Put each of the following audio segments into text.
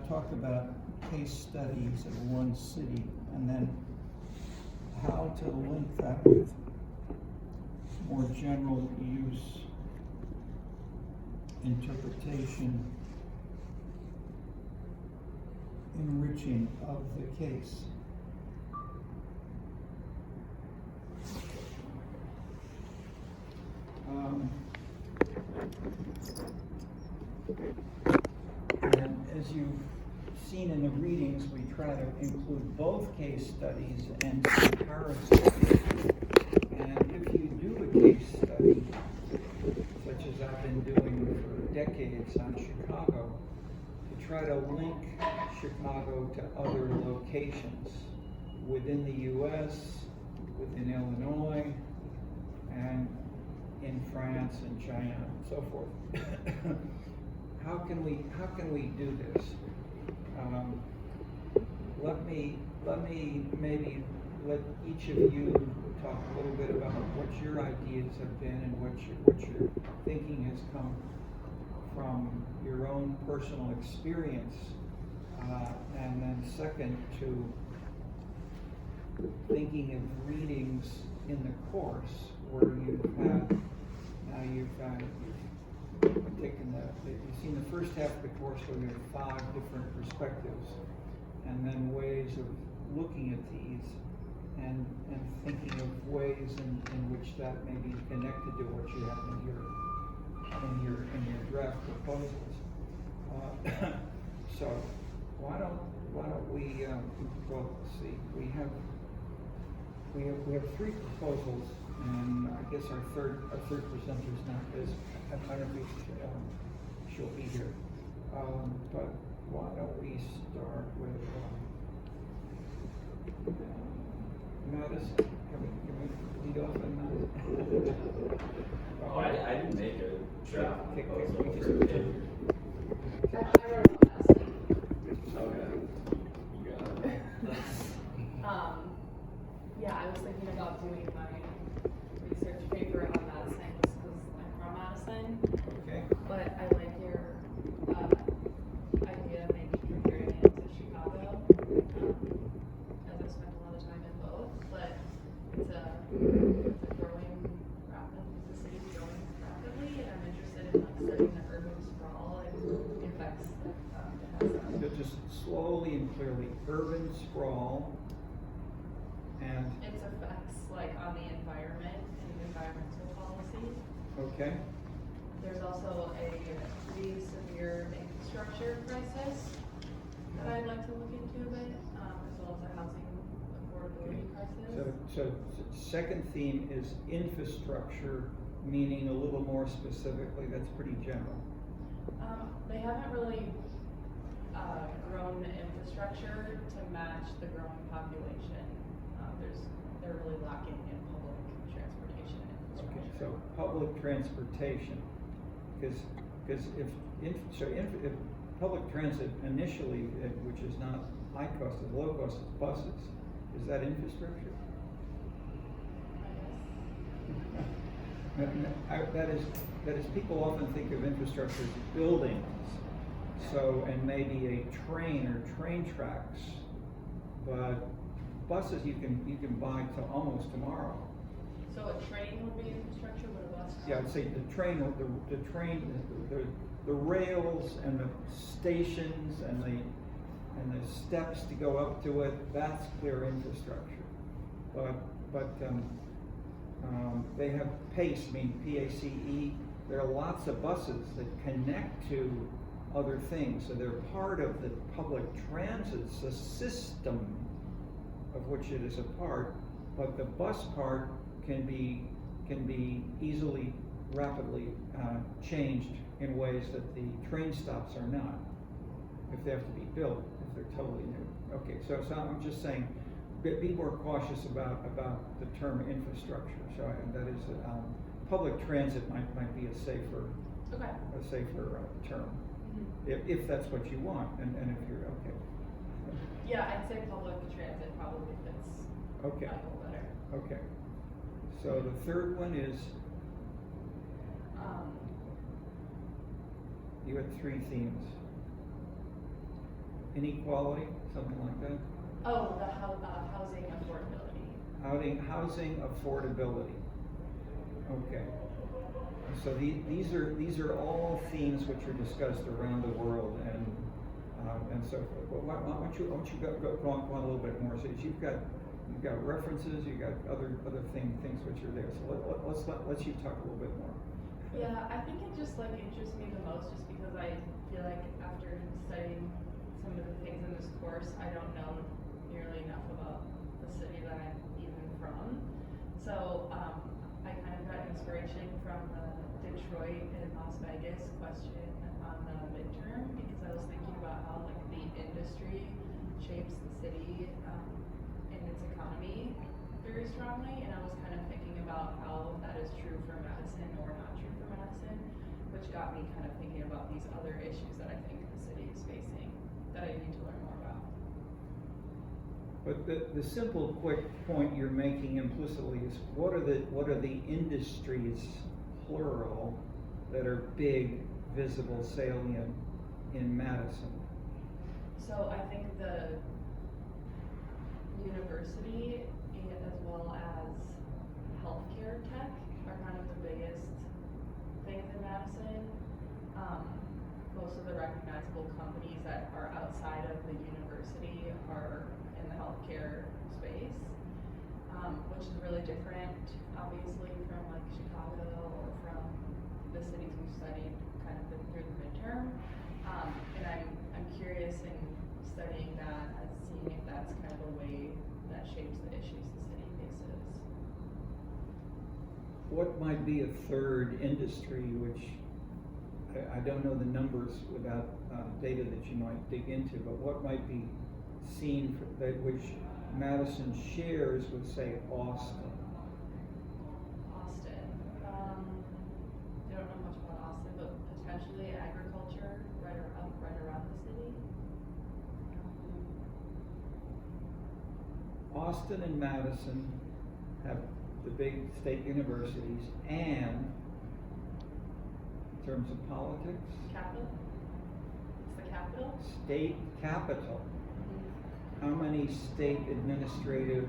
talk about case studies of one city, and then how to link that with more general use, interpretation, enriching of the case. And as you've seen in the readings, we try to include both case studies and comparisons. And if you do a case study, such as I've been doing for decades on Chicago, to try to link Chicago to other locations within the U.S., within Illinois, and in France and China and so forth. How can we do this? Let me maybe let each of you talk a little bit about what your ideas have been and what your thinking has come from your own personal experience, and then second, to thinking of readings in the course where you've taken you've seen the first half of the course where you have 5 different perspectives, and then ways of looking at these and thinking of ways in which that may be connected to what you have in your draft proposals. So why don't we well, let's see, we have 3 proposals, and I guess our third presenter is not Liz. I don't know if she'll be here. But why don't we start with Madison? Can we lead off on Madison? Oh, I didn't make a draft proposal. I wrote Madison. Okay. You got it. Yeah, I was thinking about doing my research paper on Madison just because I'm from Madison. Okay. But I like your idea of maybe comparing it to Chicago, as I spent a lot of time in both. But it's a city's growing rapidly, and I'm interested in studying the urban sprawl and the effects that it has. So just slowly and clearly, urban sprawl and Its effects on the environment and environmental policy. okay. There's also a pretty severe infrastructure crisis that I'd like to look into a bit, as well as a housing affordability crisis. So second theme is infrastructure, meaning a little more specifically. That's pretty general. They haven't really grown the infrastructure to match the growing population. They're really lacking in public transportation infrastructure. Okay, so public transportation, because if public transit initially, which is not high cost, is low cost, is buses, is that infrastructure? That is, people often think of infrastructure as buildings, so, and maybe a train or train tracks, but buses you can buy to almost tomorrow. So a train would be infrastructure, but a bus? Yeah, I'd say the rails and the stations and the steps to go up to it, that's clear infrastructure. But they have PACE, PACE. There are lots of buses that connect to other things, so they're part of the public transit system of which it is a part, but the bus part can be easily, rapidly changed in ways that the train stops are not, if they have to be built, if they're totally new. Okay, so I'm just saying, be more cautious about the term infrastructure. So that is, public transit might be a safer term, if that's what you want, and if you're okay. Yeah, I'd say public transit probably fits Okay. Michael better. Okay. So the third one is, you had 3 themes. inequality, something like that? Oh, the housing affordability. Housing affordability. Okay. So these are all themes which are discussed around the world and so forth. But why don't you go on a little bit more? So you've got references, you've got other things which are there. So let's you talk a little bit more. Yeah, I think it just like interests me the most just because I feel like after studying some of the things in this course, I don't know nearly enough about the city that I'm even from. So I kind of got inspiration from the Detroit and Las Vegas question on the midterm because I was thinking about how like the industry shapes the city and its economy very strongly, and I was kind of thinking about how that is true for Madison or not true for Madison, which got me kind of thinking about these other issues that I think the city is facing that I need to learn more about. But the simple, quick point you're making implicitly is what are the industries, plural, that are big, visible, salient in Madison? So I think the university as well as healthcare tech are kind of the biggest things in Madison. Most of the recognizable companies that are outside of the university are in the healthcare space, which is really different, obviously, from like Chicago or from the cities we've studied kind of through the midterm. And I'm curious in studying that and seeing if that's kind of a way that shapes the issues the city faces. What might be a third industry, which I don't know the numbers without data that you might dig into, but what might be seen which Madison shares with, say, Austin? Austin. I don't know much about Austin, but potentially agriculture right around the city. Austin and Madison have the big state universities and, in terms of politics, Capital? It's the capital? state capital. How many state administrative,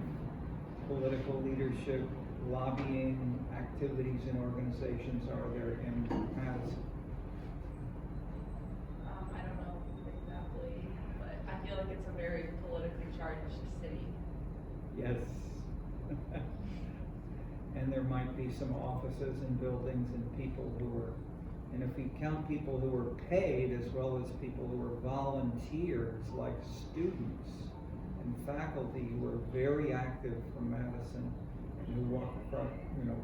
political leadership, lobbying activities and organizations are there in Madison? I don't know exactly, but I feel like it's a very politically charged city. Yes. And there might be some offices and buildings and people who are, and if we count people who are paid as well as people who are volunteers, like students and faculty who are very active from Madison and who walk across,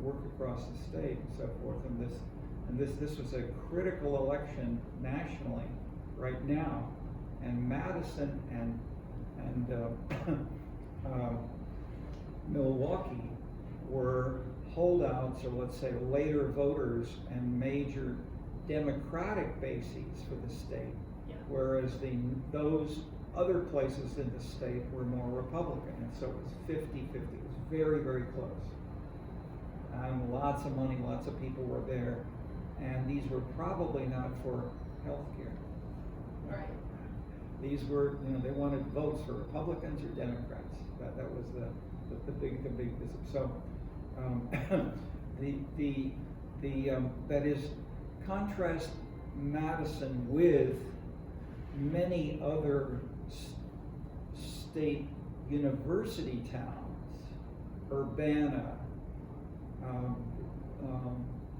work across the state and so forth. And this was a critical election nationally right now, and Madison and Milwaukee were holdouts, or let's say later voters and major Democratic bases for the state, Yeah. whereas those other places in the state were more Republican, and so it was 50-50. It was very, very close. Lots of money, lots of people were there, and these were probably not for health care. Right. These were, they wanted votes for Republicans or Democrats. That was the big visit. So that is, contrast Madison with many other state university towns, Urbana,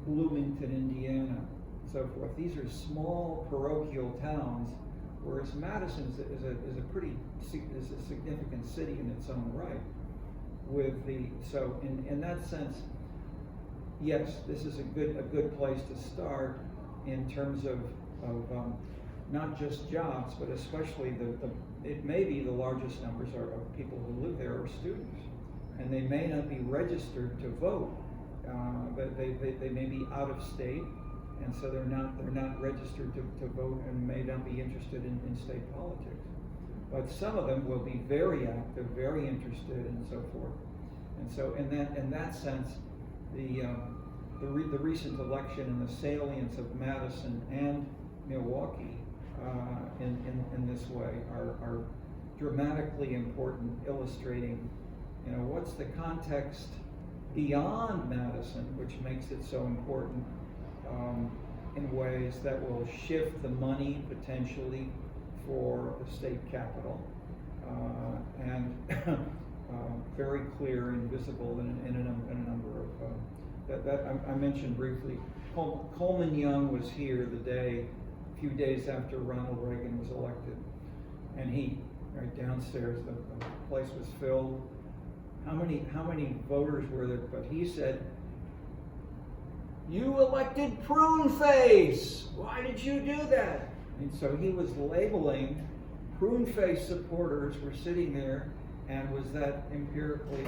Bloomington, Indiana, so forth. These are small parochial towns, whereas Madison is a significant city in its own right. So in that sense, yes, this is a good place to start in terms of not just jobs, but especially it may be the largest numbers of people who live there are students, and they may not be registered to vote, but they may be out of state, and so they're not registered to vote and may not be interested in state politics. But some of them will be very active, very interested, and so forth. And so in that sense, the recent election and the salience of Madison and Milwaukee in this way are dramatically important, illustrating, what's the context beyond Madison, which makes it so important in ways that will shift the money potentially for the state capital, and very clear and visible in a number of that I mentioned briefly. Coleman Young was here a few days after Ronald Reagan was elected, and he, right downstairs, the place was filled. How many voters were there? But he said, "You elected prune face. Why did you do that?" And so he was labeling prune face supporters were sitting there, and was that empirically,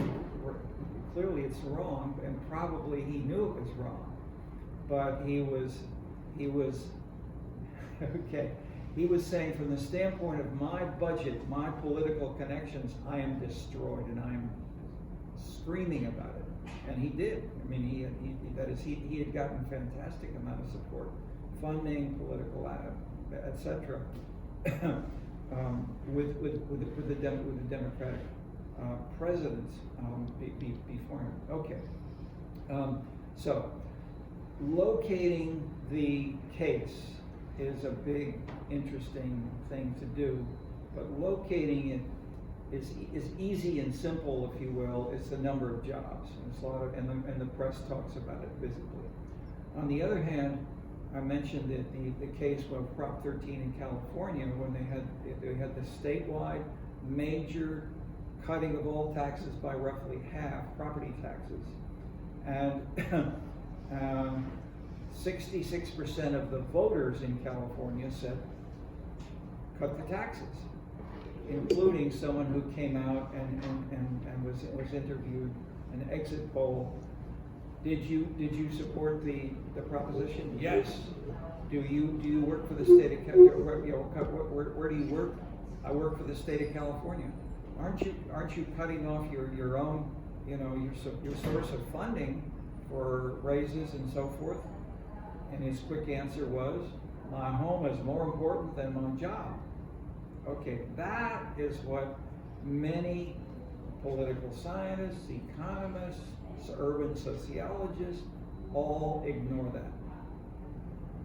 clearly it's wrong, and probably he knew it was wrong, but he was okay. He was saying, from the standpoint of my budget, my political connections, I am destroyed, and I am screaming about it. And he did. I mean, he had gotten fantastic amount of support, funding, political ad, etc. with the Democratic presidents before him. Okay. So locating the case is a big, interesting thing to do, but locating it is easy and simple, if you will. It's the number of jobs, and it's a lot of, and the press talks about it visibly. On the other hand, I mentioned that the case of Prop 13 in California, when they had the statewide major cutting of all taxes by roughly half, property taxes, and 66% of the voters in California said, cut the taxes, including someone who came out and was interviewed, an exit poll. Did you support the proposition? Yes. Do you work for the state of California? Where do you work? I work for the state of California. Aren't you cutting off your own, your source of funding for raises and so forth? And his quick answer was, my home is more important than my job. Okay, that is what many political scientists, economists, urban sociologists all ignore that.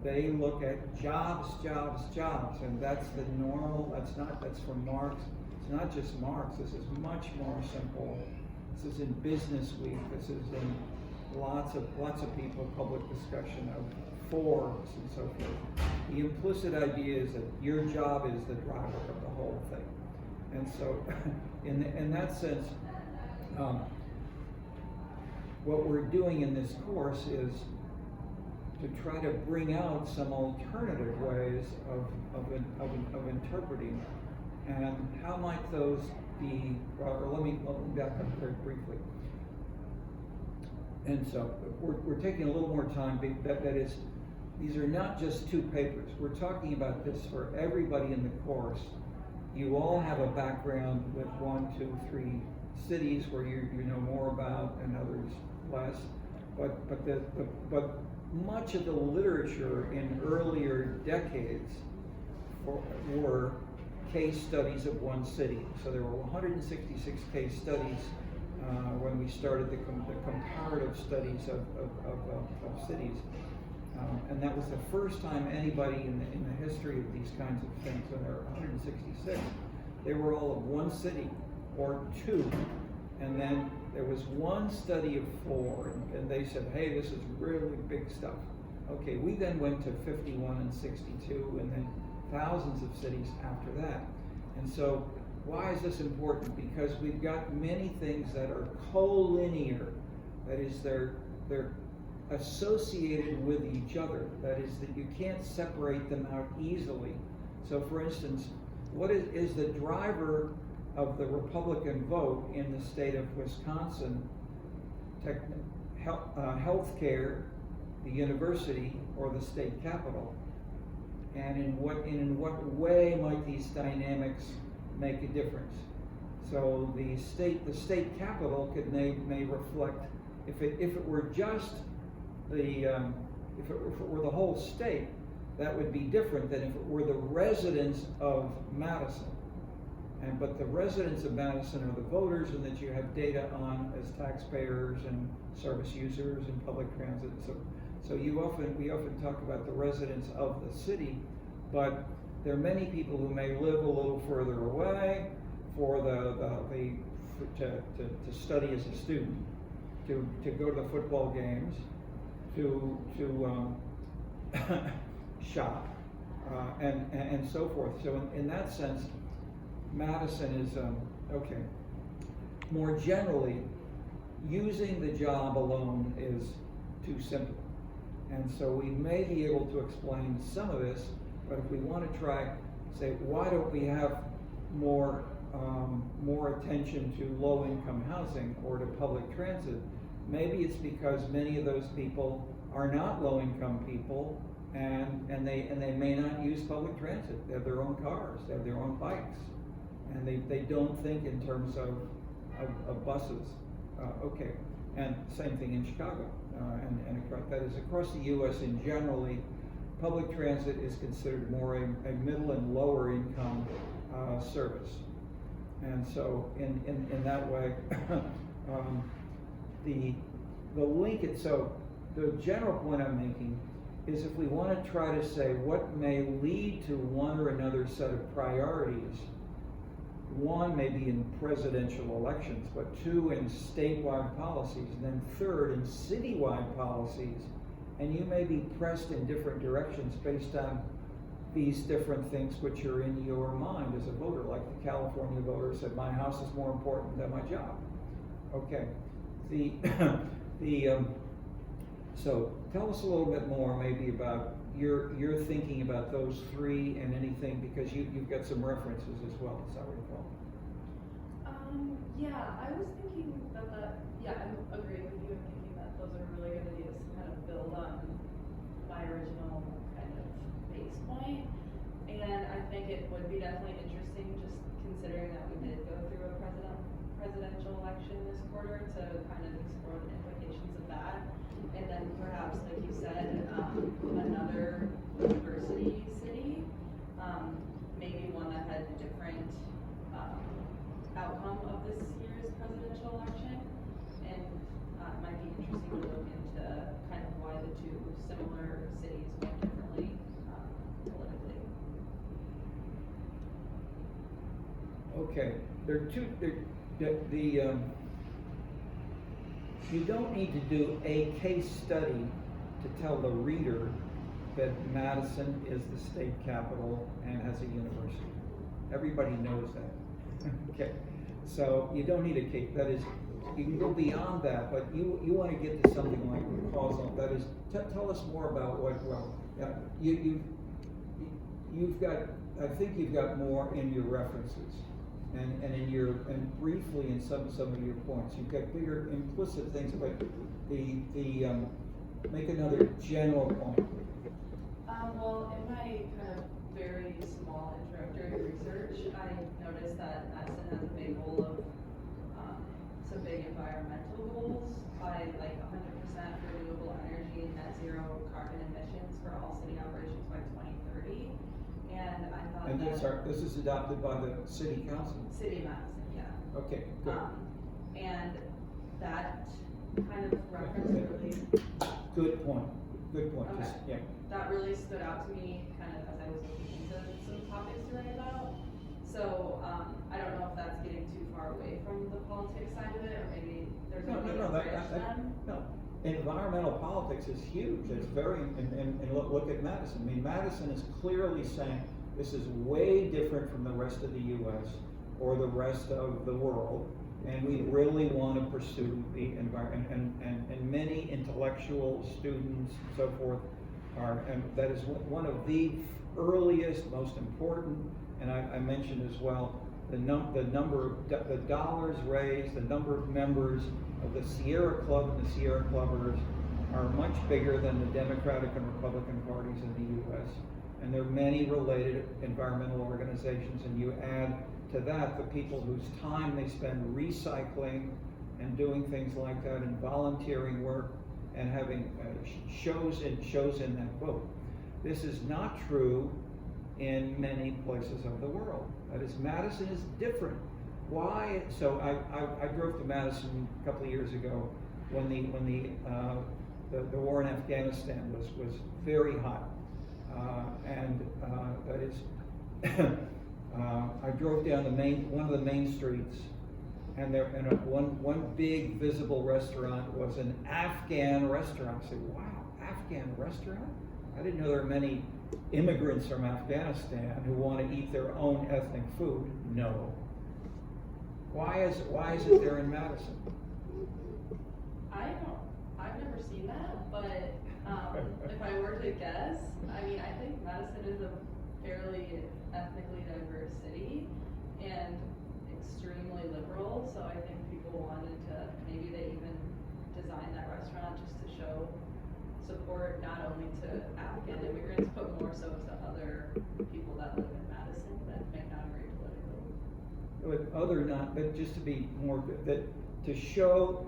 They look at jobs, and that's the normal, that's from Marx. It's not just Marx, this is much more simple. This is in Business Week, this is in lots of people, public discussion of Forbes and so forth. The implicit idea is that your job is the driver of the whole thing. And so, in that sense, what we're doing in this course is to try to bring out some alternative ways of interpreting, and how might those be, or let me back up very briefly. And so we're taking a little more time, that is, these are not just two papers. We're talking about this for everybody in the course. You all have a background with 1, 2, 3 cities where you know more about and others less. But much of the literature in earlier decades were case studies of one city. So there were 166 case studies when we started the comparative studies of cities. And that was the first time anybody in the history of these kinds of things, and there are 166, they were all of one city or two. And then there was one study of 4, and they said, hey, this is really big stuff. Okay, we then went to 51 and 62, and then thousands of cities after that. And so, why is this important? Because we've got many things that are collinear. That is, they're associated with each other. That is, that you can't separate them out easily. So, for instance, what is the driver of the Republican vote in the state of Wisconsin? Healthcare, the university, or the state capitol? And in what way might these dynamics make a difference? So the state capitol may reflect, if it were just if it were the whole state, that would be different than if it were the residents of Madison. But the residents of Madison are the voters, and that you have data on as taxpayers and service users and public transit. So we often talk about the residents of the city, but there are many people who may live a little further away to study as a student, to go to the football games, to shop, and so forth. So in that sense, Madison is okay. More generally, using the job alone is too simple, and so we may be able to explain some of this. But if we want to try, say, why don't we have more attention to low-income housing or to public transit? Maybe it's because many of those people are not low-income people, and they may not use public transit. They have their own cars, they have their own bikes, and they don't think in terms of buses. Okay, and same thing in Chicago, and that is across the U.S. and generally, public transit is considered more a middle and lower income service. And so in that way, the link so the general point I'm making is if we want to try to say what may lead to one or another set of priorities, one maybe in presidential elections, but two in statewide policies, and then third in citywide policies, and you may be pressed in different directions based on these different things which are in your mind as a voter, like the California voter said, my house is more important than my job. Okay, so tell us a little bit more maybe about your thinking about those three and anything, because you've got some references as well, as I recall. Yeah, I was thinking that I agree with you in thinking that those are really good ideas to kind of build on my original kind of base point. And I think it would be definitely interesting, just considering that we did go through a presidential election this quarter, to kind of explore the implications of that. And then perhaps, like you said, another university city, maybe one that had different outcome of this year's presidential election, and it might be interesting to look into kind of why the two similar cities went differently politically. Okay, you don't need to do a case study to tell the reader that Madison is the state capital and has a university. Everybody knows that. Okay, so you don't need a case. That is, you can go beyond that, but you want to get to something like the causal. That is, tell us more about what. Well, you've got. I think you've got more in your references, and briefly in some of your points. You've got bigger implicit things, but make another general point. Well, in my kind of very small introductory research, I noticed that Madison has a big goal of some big environmental goals by like 100% renewable energy and net zero carbon emissions for all city operations by 2030. And I thought this is adopted by the city council. City of Madison, yeah. Okay, good. And that kind of reference really. Good point. Good point. Okay. Yeah. That really stood out to me kind of as I was looking into some topics to write about. So I don't know if that's getting too far away from the politics side of it, or maybe there's a way to bridge them. No. Environmental politics is huge. It's very, and look at Madison. I mean, Madison is clearly saying this is way different from the rest of the U.S. or the rest of the world, and we really want to pursue the environment. And many intellectual students and so forth are, and that is one of the earliest, most important. And I mentioned as well the dollars raised, the number of members of the Sierra Club and the Sierra Clubbers are much bigger than the Democratic and Republican parties in the U.S. And there are many related environmental organizations, and you add to that the people whose time they spend recycling and doing things like that, and volunteering work, and having shows in that book. This is not true in many places of the world. That is, Madison is different. Why? So I drove to Madison a couple of years ago when the war in Afghanistan was very hot, and that is, I drove down one of the main streets, and one big visible restaurant was an Afghan restaurant. I said, "Wow, Afghan restaurant? I didn't know there were many immigrants from Afghanistan who want to eat their own ethnic food." No. Why is it there in Madison? I've never seen that, but if I were to guess, I mean, I think Madison is a fairly ethnically diverse city and extremely liberal, so I think people wanted to, maybe they even designed that restaurant just to show support not only to Afghan immigrants, but more so to other people that live in Madison that may not agree politically. But just to be more, that to show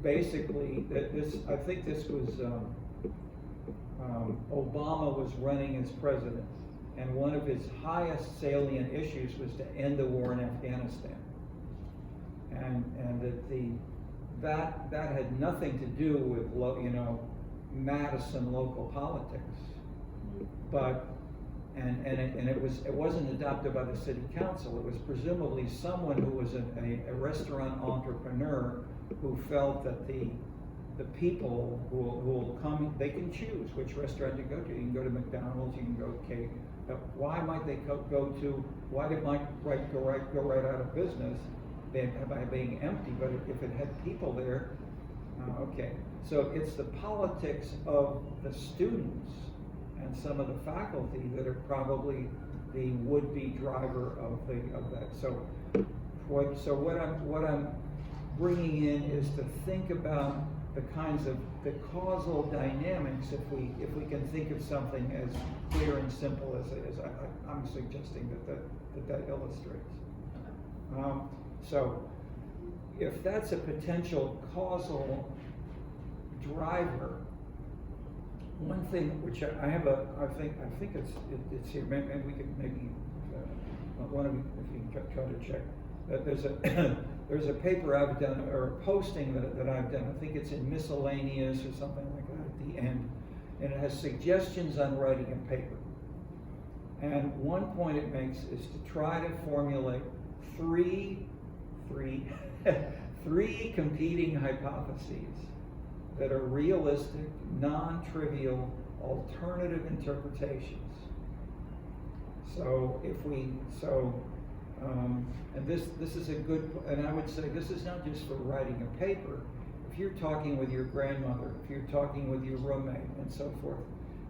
basically that I think this was, Obama was running as president, and one of his highest salient issues was to end the war in Afghanistan. And that had nothing to do with, Madison local politics, but it wasn't adopted by the city council. It was presumably someone who was a restaurant entrepreneur who felt that the people who will come, they can choose which restaurant you go to. You can go to McDonald's, you can go to Cake. Why might they why did might go right out of business by being empty? But if it had people there, okay. So it's the politics of the students and some of the faculty that are probably the would-be driver of that. So what I'm bringing in is to think about the causal dynamics, if we can think of something as clear and simple as I'm suggesting that illustrates. So if that's a potential causal driver, one thing which I have I think it's here. Maybe we could one of you, if you can try to check. There's a paper I've done, or a posting that I've done. I think it's in Miscellaneous or something like that at the end, and it has suggestions on writing a paper. And one point it makes is to try to formulate three competing hypotheses that are realistic, non-trivial, alternative interpretations. So and this is a good, and I would say this is not just for writing a paper. If you're talking with your grandmother, if you're talking with your roommate, and so forth,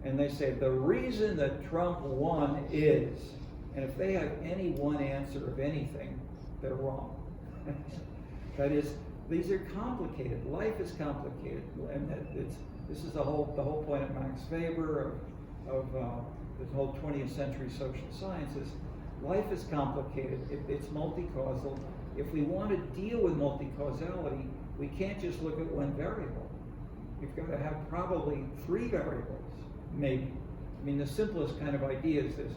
and they say the reason that Trump won is, and if they have any one answer of anything, they're wrong. That is, these are complicated. Life is complicated, and this is the whole point of Max Weber of the whole 20th century social sciences. Life is complicated. It's multi-causal. If we want to deal with multi-causality, we can't just look at one variable. You've got to have probably three variables, maybe. I mean, the simplest kind of idea is this: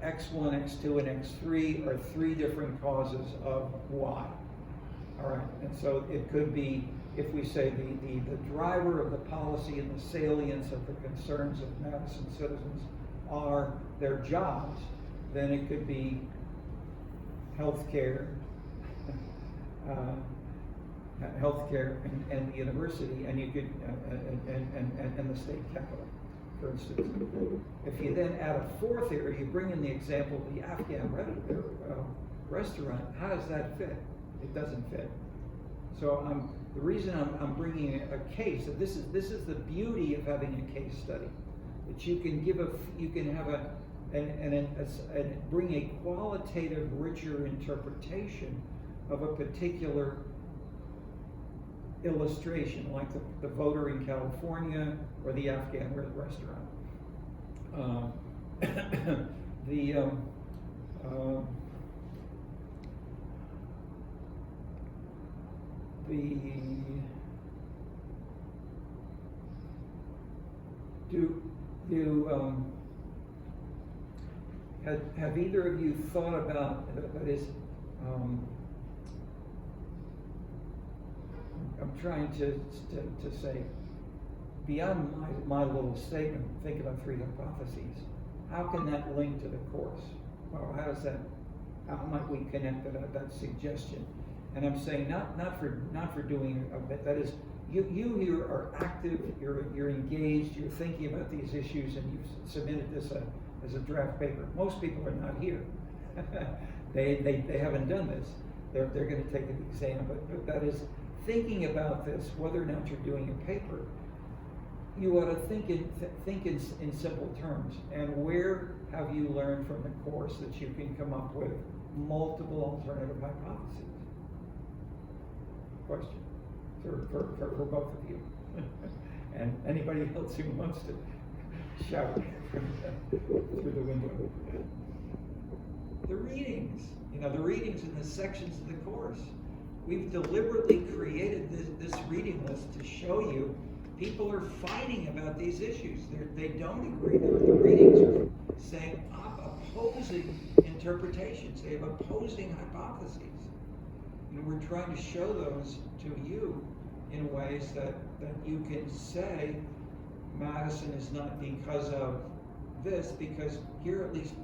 X1, X2, and X3 are three different causes of Y. All right, and so it could be, if we say the driver of the policy and the salience of the concerns of Madison citizens are their jobs, then it could be healthcare, and the university, and you could and the state capital, for instance. If you then add a fourth area, you bring in the example of the Afghan restaurant. How does that fit? It doesn't fit. So the reason I'm bringing a case, that this is the beauty of having a case study, that you can bring a qualitative, richer interpretation of a particular illustration, like the voter in California or the Afghan restaurant. have either of you thought about, that is, I'm trying to say, beyond my little statement, think about three hypotheses. How can that link to the course? Well, how might we connect that suggestion? And I'm saying not for doing that is, you here are active, you're engaged, you're thinking about these issues, and you've submitted this as a draft paper. Most people are not here. they haven't done this. They're going to take an exam, but that is thinking about this, whether or not you're doing a paper. You ought to think in simple terms. And where have you learned from the course that you can come up with multiple alternative hypotheses? Question for both of you. And anybody else who wants to shout through the window. The readings, the readings in the sections of the course. We've deliberately created this reading list to show you people are fighting about these issues. They don't agree. The readings are saying opposing interpretations. They have opposing hypotheses. We're trying to show those to you in ways that you can say Madison is not because of this, because here are at least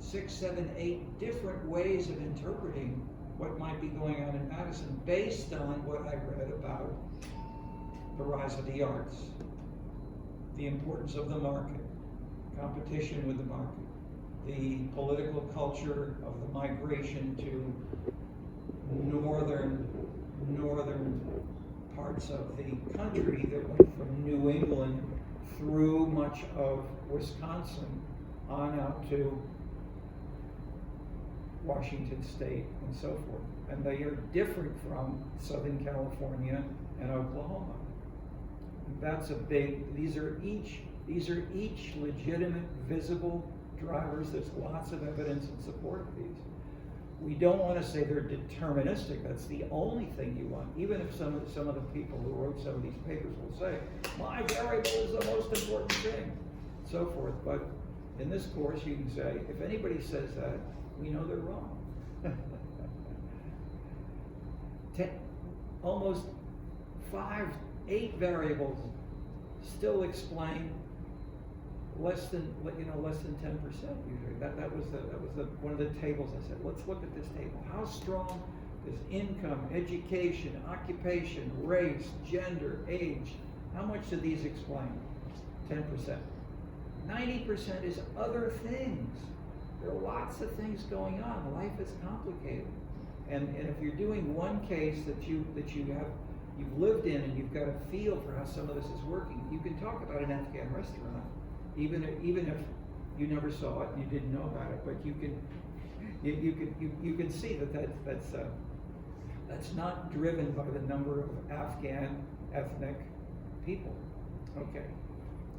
6, 7, 8 different ways of interpreting what might be going on in Madison based on what I read about the rise of the arts, the importance of the market, competition with the market, the political culture of the migration to northern parts of the country that went from New England through much of Wisconsin on out to Washington State and so forth. And they are different from Southern California and Oklahoma. And that's a big, these are each legitimate, visible drivers. There's lots of evidence in support of these. We don't want to say they're deterministic. That's the only thing you want. Even if some of the people who wrote some of these papers will say, my variable is the most important thing, so forth. But in this course, you can say, if anybody says that, we know they're wrong. Almost 5, 8 variables still explain less than 10% usually. That was one of the tables I said, let's look at this table. How strong is income, education, occupation, race, gender, age? How much do these explain? 10%. 90% is other things. There are lots of things going on. Life is complicated. And if you're doing one case that you've lived in and you've got a feel for how some of this is working, you can talk about an Afghan restaurant. Even if you never saw it and you didn't know about it, but you can see that's not driven by the number of Afghan ethnic people. Okay,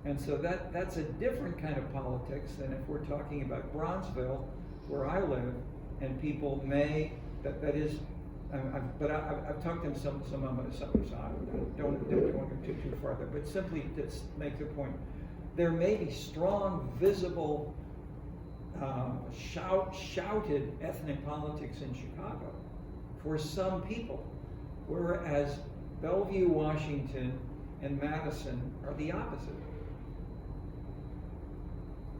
and so that's a different kind of politics than if we're talking about Bronzeville, where I live, and people may I've talked to some of them, so I don't go too far there, but simply to make the point. There may be strong, visible, shouted ethnic politics in Chicago for some people, whereas Bellevue, Washington, and Madison are the opposite.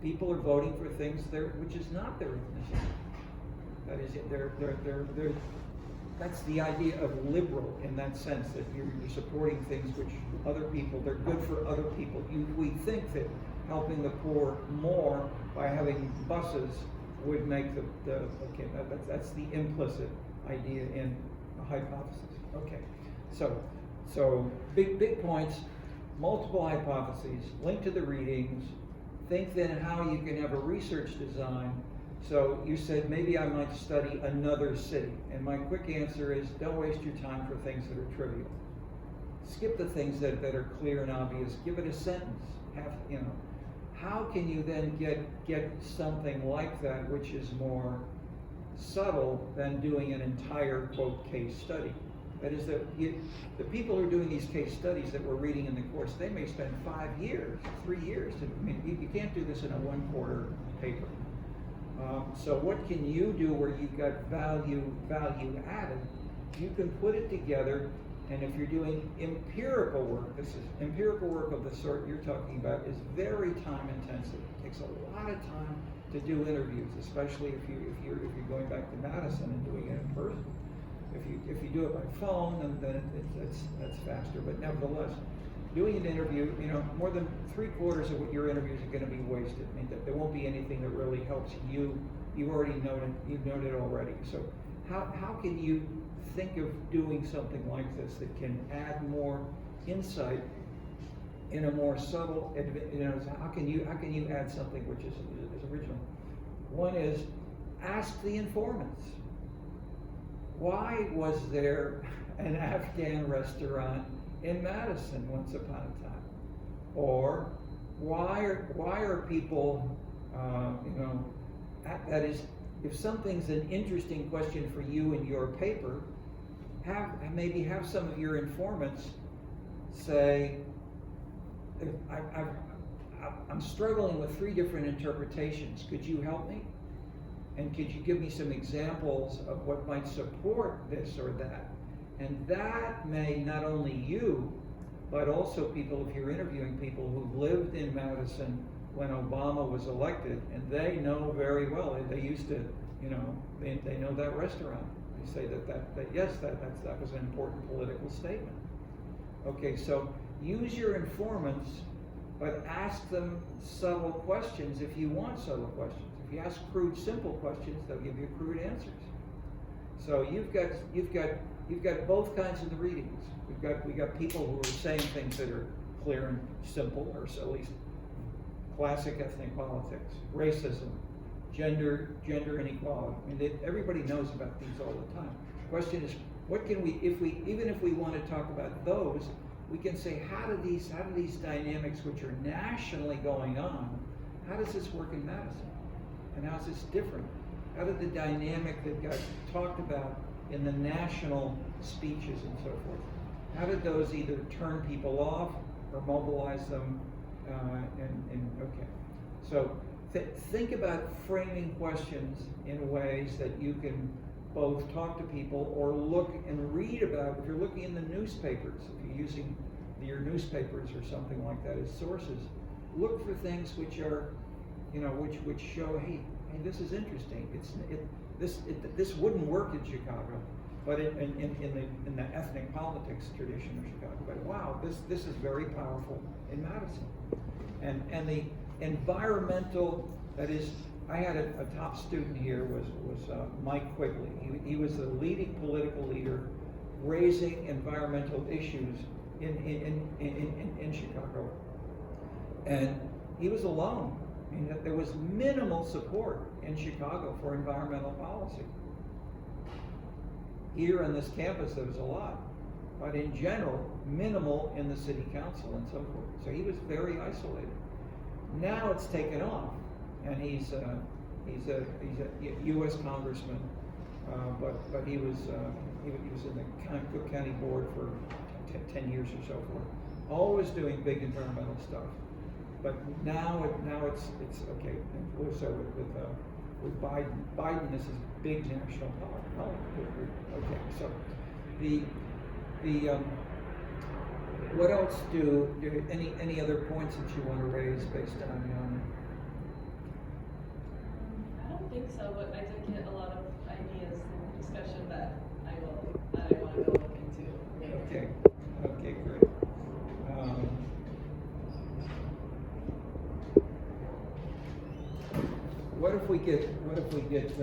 People are voting for things which is not their ethnicity. That is, that's the idea of liberal in that sense, that you're supporting things which other people, they're good for other people. We think that helping the poor more by having buses would make that's the implicit idea in a hypothesis. Okay, so big points, multiple hypotheses, link to the readings, think then how you can have a research design. So you said, maybe I might study another city. And my quick answer is, don't waste your time for things that are trivial. Skip the things that are clear and obvious. Give it a sentence. How can you then get something like that which is more subtle than doing an entire, quote, case study? That is that the people who are doing these case studies that we're reading in the course, they may spend 5 years, 3 years. I mean, you can't do this in a 1-quarter paper. So what can you do where you've got value added? You can put it together, and if you're doing empirical work, this is empirical work of the sort you're talking about is very time intensive. It takes a lot of time to do interviews, especially if you're going back to Madison and doing it in person. If you do it by phone, then that's faster. But nevertheless, doing an interview, more than 3/4 of what your interviews are going to be wasted. I mean, there won't be anything that really helps you. You've known it already. So how can you think of doing something like this that can add more insight in a more subtle, how can you add something which is original? One is ask the informants. Why was there an Afghan restaurant in Madison once upon a time? Or why are people, that is, if something's an interesting question for you in your paper, maybe have some of your informants say, I'm struggling with 3 different interpretations. Could you help me? And could you give me some examples of what might support this or that? And that may not only you, but also people, if you're interviewing people who lived in Madison when Obama was elected, and they know very well, they used to, they know that restaurant. They say that yes, that was an important political statement. Okay, so use your informants, but ask them subtle questions if you want subtle questions. If you ask crude, simple questions, they'll give you crude answers. So you've got both kinds of the readings. We got people who are saying things that are clear and simple, or at least classic ethnic politics, racism, gender inequality. I mean, everybody knows about these all the time. The question is, what can we, even if we want to talk about those, we can say, how do these dynamics which are nationally going on, how does this work in Madison? And how is this different? How did the dynamic that got talked about in the national speeches and so forth, how did those either turn people off or mobilize them? Okay. So think about framing questions in ways that you can both talk to people or look and read about. If you're looking in the newspapers, if you're using your newspapers or something like that as sources, look for things which are, which show, hey, this is interesting. This wouldn't work in Chicago, but in the ethnic politics tradition of Chicago. But wow, this is very powerful in Madison, and the environmental, that is, I had a top student here was Mike Quigley. He was the leading political leader raising environmental issues in Chicago, and he was alone. I mean, there was minimal support in Chicago for environmental policy. Here on this campus, there was a lot, but in general, minimal in the city council and so forth. So he was very isolated. Now it's taken off, and he's a U.S. congressman, but he was in the Cook County board for 10 years or so forth, always doing big environmental stuff. But now it's okay. And so with Biden, this is big national politics. Okay, so the what else any other points that you want to raise based on? I don't think so, but I did get a lot of ideas in discussion that I want to go look into later. Okay, great. What if we get I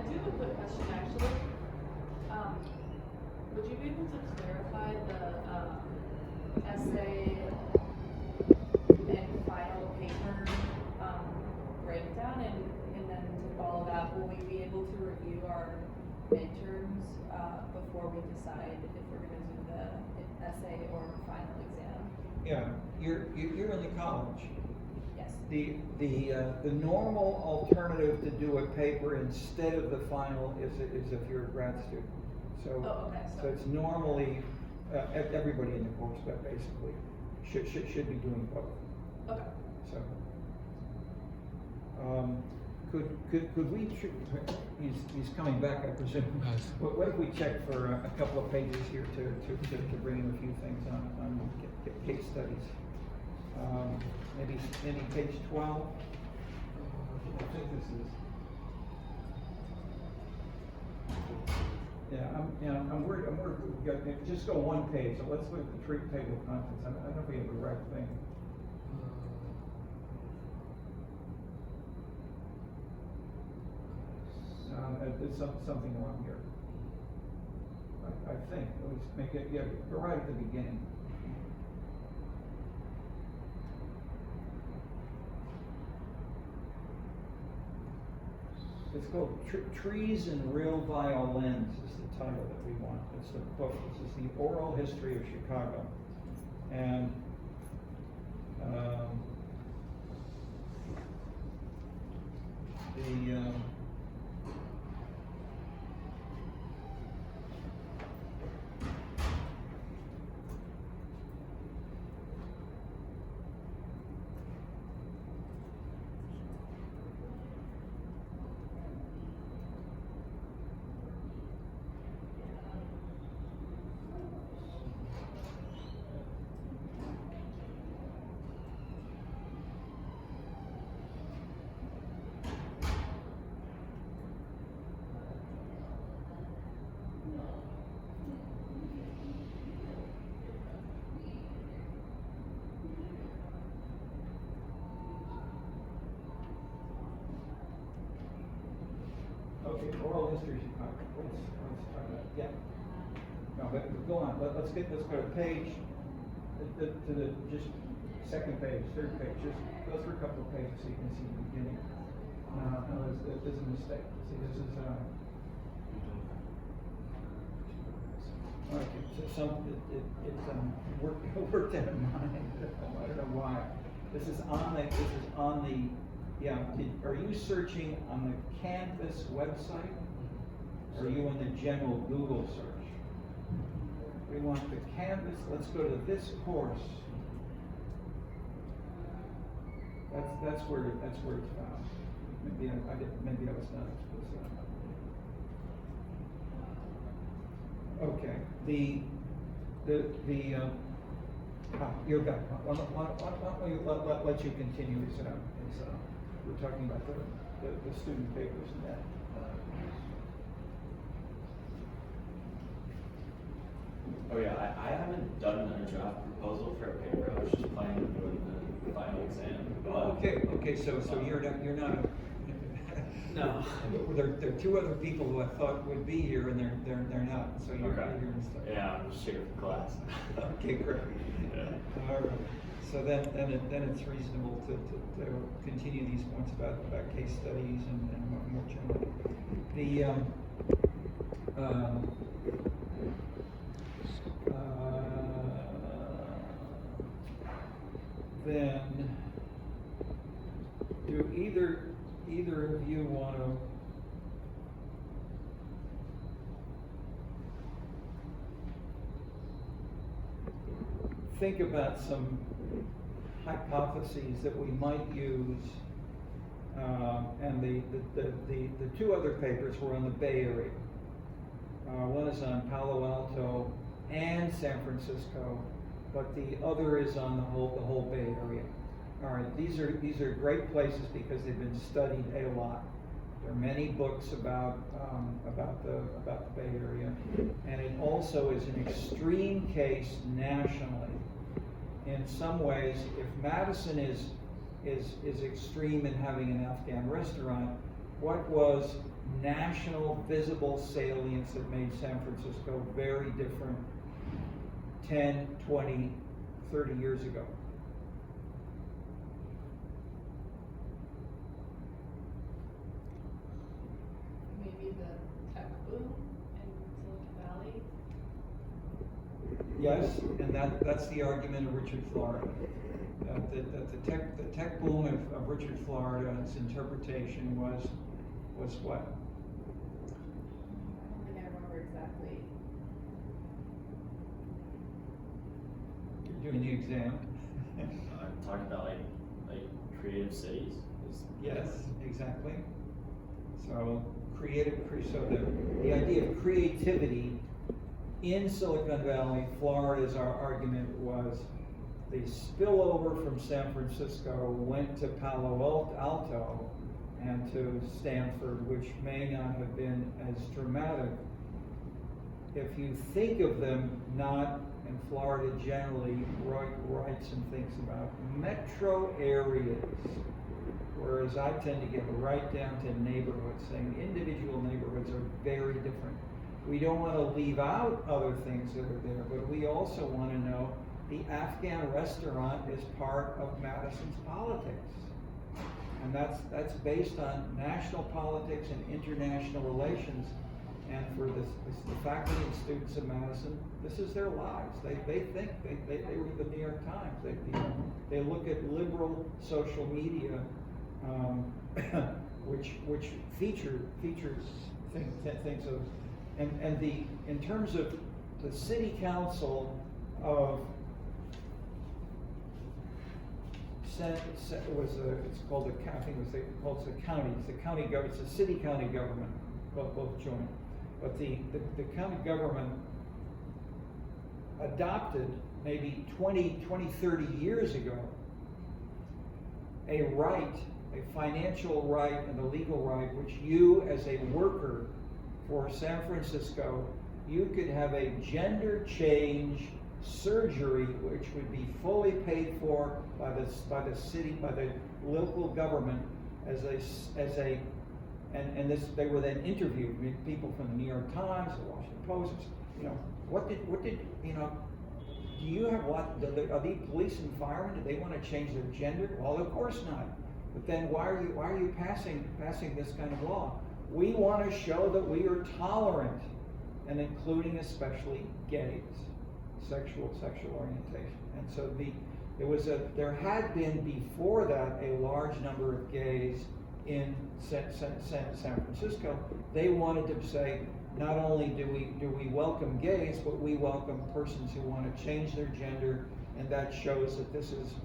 do have a quick question, actually. Would you be able to clarify the essay and final paper breakdown, and then to follow that, will we be able to review our midterms before we decide if we're going to do the essay or final exam? Yeah, you're in the college. Yes. The normal alternative to do a paper instead of the final is if you're a grad student. So, Oh, okay, so it's normally, everybody in the course, but basically, should be doing both. Okay. So, could we, he's coming back, I presume. Yes. What if we check for a couple of pages here to bring in a few things on case studies? Maybe page 12? I think this is. Yeah, I'm worried, just go one page, so let's look at the table of contents. I don't know if we have the right thing. There's something wrong here. I think, at least make it, yeah, go right at the beginning. It's called Trees and Real Violins is the title that we want. It's the book. This is the oral history of Chicago. And okay, oral history of Chicago. Let's try that. Yeah. No, but go on. Let's go to page to the just second page, third page. Just go through a couple of pages so you can see the beginning. No, there's a mistake. See, this is okay. So it's worked out of mine. I don't know why. This is on the. Yeah, are you searching on the Canvas website? Or are you in the general Google search? We want the Canvas, let's go to this course. That's where it's found. Maybe I was not explicit. Okay, you're back. Why don't we let you continue this we're talking about the student papers and that. Oh yeah, I haven't done a draft proposal for a paper. I was just planning on doing the final exam. Okay. So you're not. No. There are two other people who I thought would be here, and they're not. So you're okay. here instead. Yeah, I'm just here for class. Okay, great. Yeah. All right. So then it's reasonable to continue these points about case studies and more generally. Then do either of you want to think about some hypotheses that we might use, and the two other papers were on the Bay Area. One is on Palo Alto and San Francisco, but the other is on the whole Bay Area. All right, these are great places because they've been studied a lot. There are many books about the Bay Area, and it also is an extreme case nationally. In some ways, if Madison is extreme in having an Afghan restaurant, what was national visible salience that made San Francisco very different 10, 20, 30 years ago? Maybe the tech boom in Silicon Valley. Yes, and that's the argument of Richard Florida. the tech boom of Richard Florida's interpretation was what? I don't think I remember exactly. You're doing the exam. I'm talking about like creative cities. Yes, exactly. So the idea of creativity in Silicon Valley, Florida's our argument was the spillover from San Francisco went to Palo Alto and to Stanford, which may not have been as dramatic. If you think of them not, and Florida generally writes and thinks about metro areas, whereas I tend to get right down to neighborhoods, saying individual neighborhoods are very different. We don't want to leave out other things that are there, but we also want to know the Afghan restaurant is part of Madison's politics. And that's based on national politics and international relations. And for the faculty and students of Madison, this is their lives. They think, they read the New York Times. They look at liberal social media, which features things of, and in terms of the city council of it's called the county. It's the county. It's the county government. It's the city county government. Both joint. But the county government adopted maybe 20, 30 years ago a right, a financial right and a legal right, which you as a worker for San Francisco, you could have a gender change surgery which would be fully paid for by the city, by the local government and this, they were then interviewed, people from the New York Times, the Washington Post, what did do you have are these police and firemen, do they want to change their gender? Well, of course not. But then why are you passing this kind of law? We want to show that we are tolerant, and including especially gays, sexual orientation. And so there had been before that a large number of gays in San Francisco. They wanted to say, not only do we welcome gays, but we welcome persons who want to change their gender, and that shows that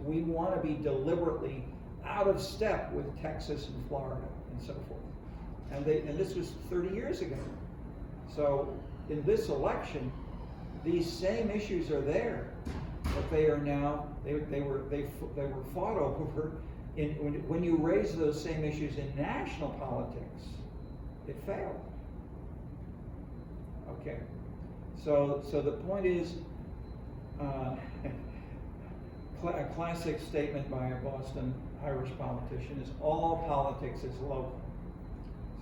we want to be deliberately out of step with Texas and Florida and so forth. And this was 30 years ago. So in this election, these same issues are there, but they are now they were fought over. When you raise those same issues in national politics, it failed. Okay, so the point is, a classic statement by a Boston Irish politician is all politics is local.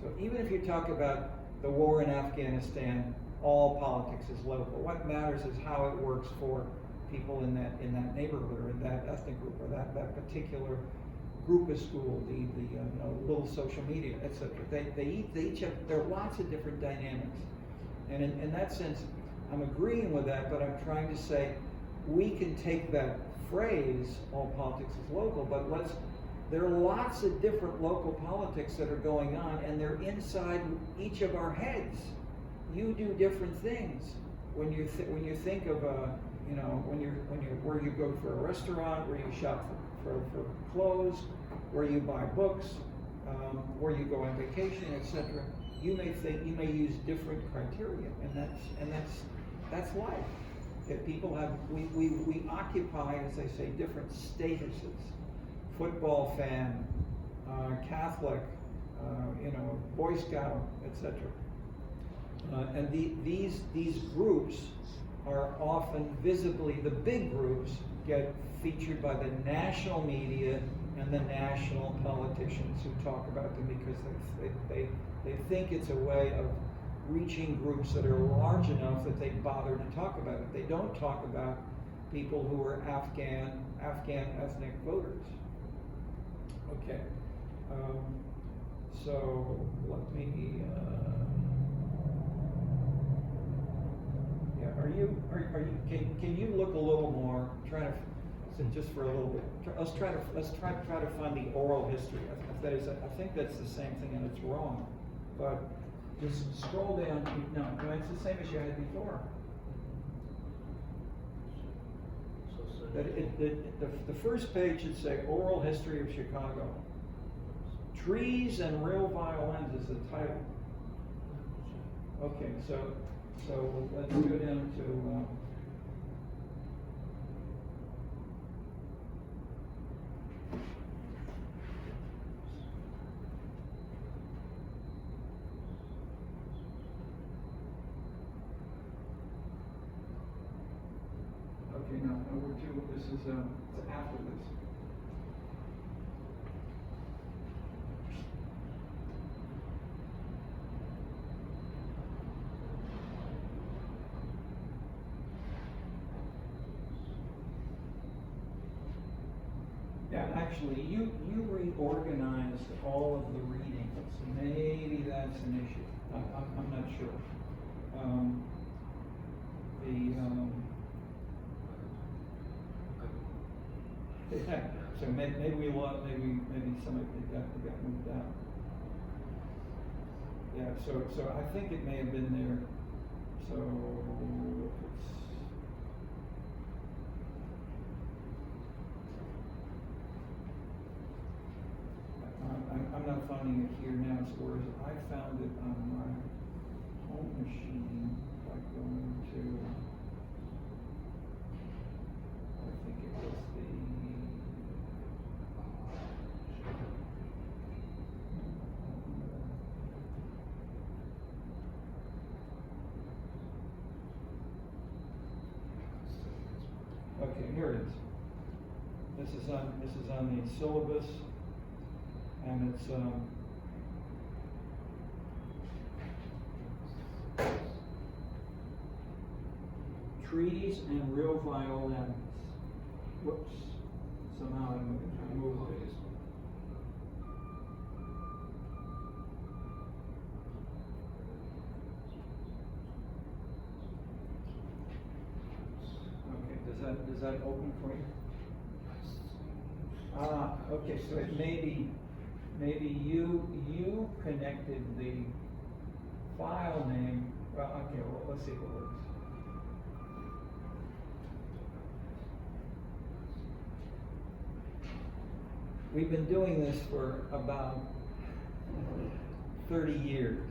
So even if you talk about the war in Afghanistan, all politics is local. What matters is how it works for people in that neighborhood or in that ethnic group or that particular group of school, the little social media, etc. They each have, there are lots of different dynamics. And in that sense, I'm agreeing with that, but I'm trying to say we can take that phrase, all politics is local, but there are lots of different local politics that are going on, and they're inside each of our heads. You do different things when you think of where you go for a restaurant, where you shop for clothes, where you buy books, where you go on vacation, etc. You may use different criteria, and that's life. If people have, we occupy, as they say, different statuses. Football fan, Catholic, Boy Scout, etc. And these groups are often visibly, the big groups get featured by the national media and the national politicians who talk about them because they think it's a way of reaching groups that are large enough that they bother to talk about it. They don't talk about people who are Afghan ethnic voters. Okay, so let me. Are you? Can you look a little more? Trying to So just for a little bit, let's try to find the oral history. I think that's the same thing and it's wrong. But just scroll down, no, it's the same as you had before. That the first page should say oral history of Chicago. Trees and real violins is the title. Okay, so let's go down to, okay, no, this is, it's after this. Yeah, actually, you reorganized all of the readings. Maybe that's an issue. I'm not sure. So maybe we lost. Maybe somebody got moved out. Yeah. So I think it may have been there. So it's. I'm not finding it here now, so whereas I found it on my home machine by going to, I think it was okay, here it is. This is on the syllabus. And it's trees and real violins. Whoops. Somehow I moved it. Okay, does that open for you? Okay, so it maybe you connected the file name. Well, okay, well, let's see if it works. We've been doing this for about 30 years.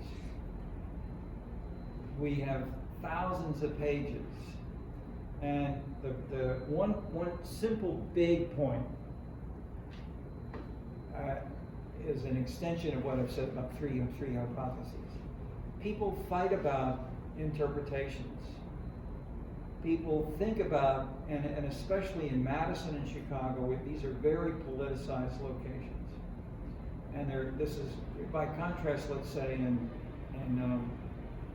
We have thousands of pages. And the one simple big point is an extension of what I've said about three hypotheses. People fight about interpretations. People think about, and especially in Madison and Chicago, these are very politicized locations. And this is, by contrast, let's say in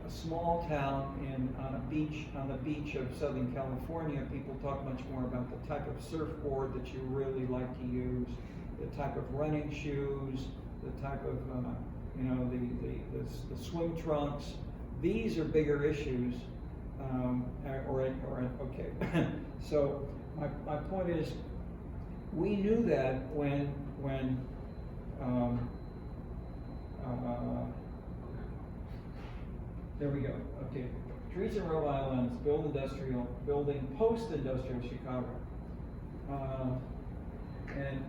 a small town on the beach of Southern California, people talk much more about the type of surfboard that you really like to use, the type of running shoes, the type of, the swim trunks. These are bigger issues, okay. So my point is, we knew that when there we go, okay. Trees and real violins, building post-industrial Chicago. And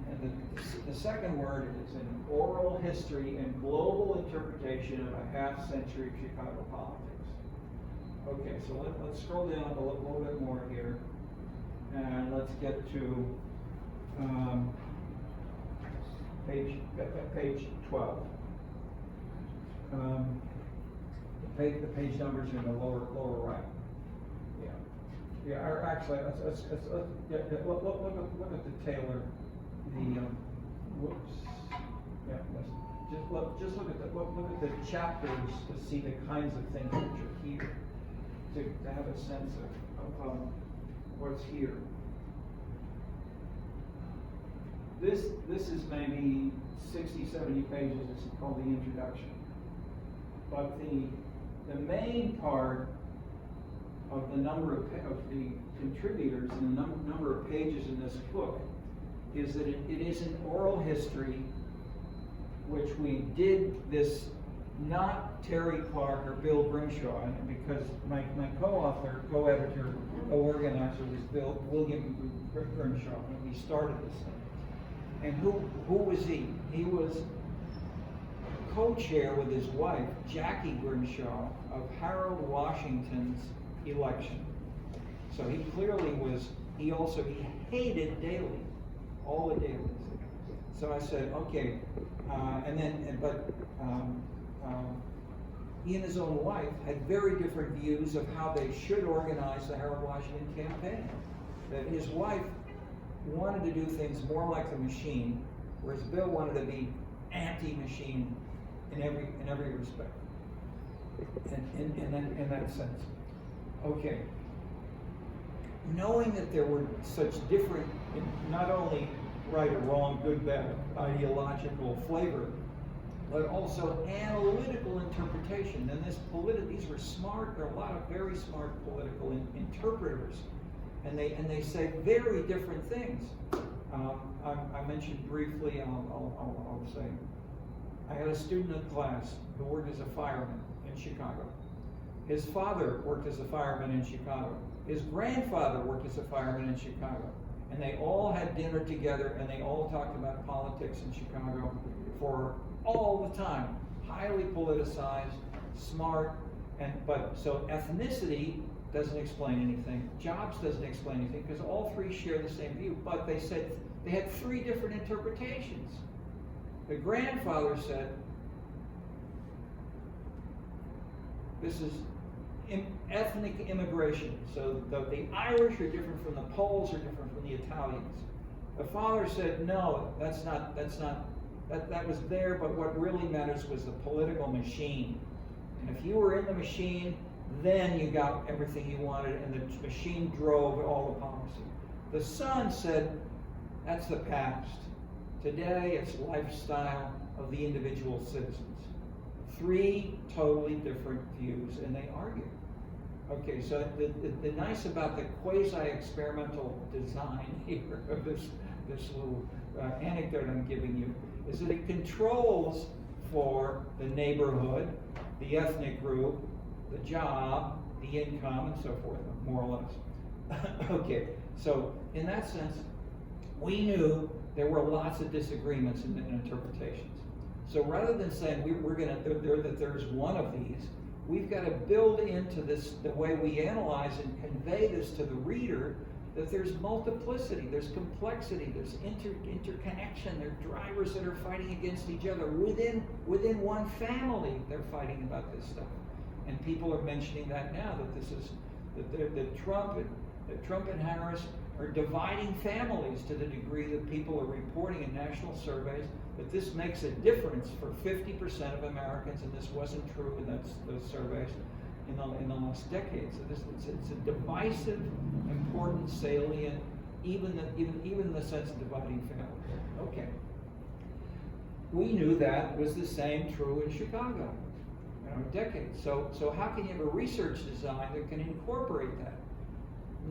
the second word is an oral history and global interpretation of a half-century of Chicago politics. Okay, so let's scroll down a little bit more here, and let's get to page 12. The page numbers are in the lower right. Yeah. Or actually, let's look at the Taylor. Whoops. Yeah. Just look at the chapters to see the kinds of things which are here, to have a sense of what's here. This is maybe 60, 70 pages. It's called the introduction. But the main part of the number of the contributors in a number of pages in this book is that it is an oral history, which we did this, not Terry Clark or Bill Grimshaw, and because my co-author, co-editor, co-organizer was William Grimshaw when we started this thing. And who was he? He was co-chair with his wife, Jackie Grimshaw, of Harold Washington's election. So he clearly was, he hated daily, all the dailies. So I said, okay, he and his own wife had very different views of how they should organize the Harold Washington campaign. That his wife wanted to do things more like the machine, whereas Bill wanted to be anti-machine in every respect. In that sense. Okay. Knowing that there were such different, not only right or wrong, good, bad, ideological flavor, but also analytical interpretation. And these were smart, there are a lot of very smart political interpreters, and they say very different things. I mentioned briefly, I'll say, I had a student in class who worked as a fireman in Chicago. His father worked as a fireman in Chicago. His grandfather worked as a fireman in Chicago. And they all had dinner together, and they all talked about politics in Chicago for all the time. Highly politicized, smart, so ethnicity doesn't explain anything. Jobs doesn't explain anything, because all three share the same view. But they said they had three different interpretations. The grandfather said, this is ethnic immigration. So the Irish are different from the Poles, are different from the Italians. The father said, no, that was there, but what really matters was the political machine. And if you were in the machine, then you got everything you wanted, and the machine drove all the policy. The son said, that's the past. Today, it's lifestyle of the individual citizens. Three totally different views, and they argue. Okay, so the nice about the quasi-experimental design here of this little anecdote I'm giving you is that it controls for the neighborhood, the ethnic group, the job, the income, and so forth, more or less. Okay, so in that sense, we knew there were lots of disagreements in interpretations. So rather than saying that there's one of these, we've got to build into this, the way we analyze and convey this to the reader, that there's multiplicity, there's complexity, there's interconnection, there are drivers that are fighting against each other. Within one family, they're fighting about this stuff. And people are mentioning that now, that Trump and Harris are dividing families to the degree that people are reporting in national surveys that this makes a difference for 50% of Americans, and this wasn't true in those surveys in the last decade. So it's a divisive, important, salient, even in the sense of dividing families. Okay. We knew that was the same true in Chicago, decades. So how can you have a research design that can incorporate that?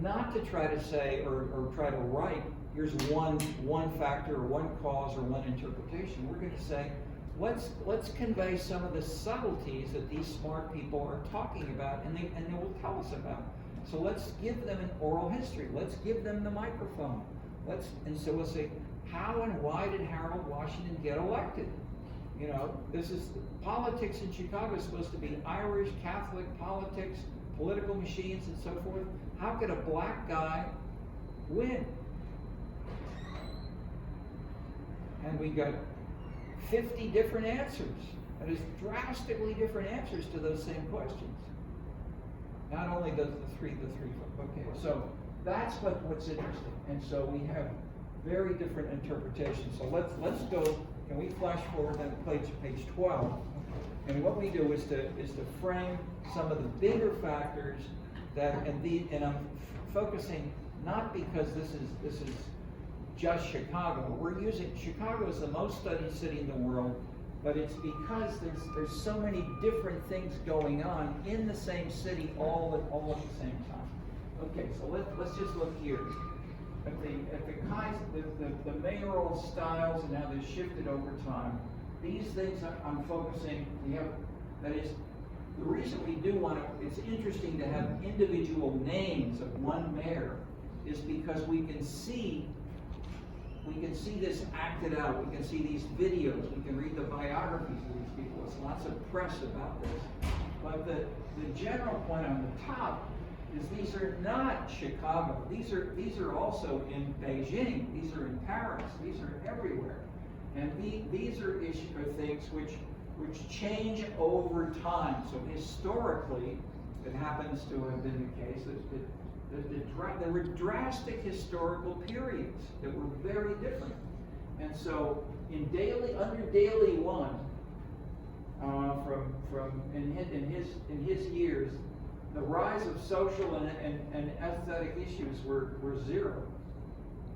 Not to try to say or try to write, here's one factor or one cause or one interpretation. We're going to say, let's convey some of the subtleties that these smart people are talking about, and they will tell us about. So let's give them an oral history. Let's give them the microphone. So we'll say, how and why did Harold Washington get elected? This is politics in Chicago is supposed to be Irish Catholic politics, political machines, and so forth. How could a black guy win? And we got 50 different answers. That is drastically different answers to those same questions. Not only the three. Okay, so that's what's interesting. And so we have very different interpretations. So let's go. Can we flash forward to page 12? And what we do is to frame some of the bigger factors and I'm focusing not because this is just Chicago. Chicago is the most studied city in the world, but it's because there's so many different things going on in the same city all at the same time. Okay, so let's just look here at the kinds, the mayoral styles and how they've shifted over time. These things I'm focusing, that is, the reason we do want to, it's interesting to have individual names of one mayor is because we can see this acted out. We can see these videos. We can read the biographies of these people. There's lots of press about this. But the general point on the top is these are not Chicago. These are also in Beijing. These are in Paris. These are everywhere. And these are things which change over time. So historically, it happens to have been the case that there were drastic historical periods that were very different. And so under Daly 1, in his years, the rise of social and aesthetic issues were zero.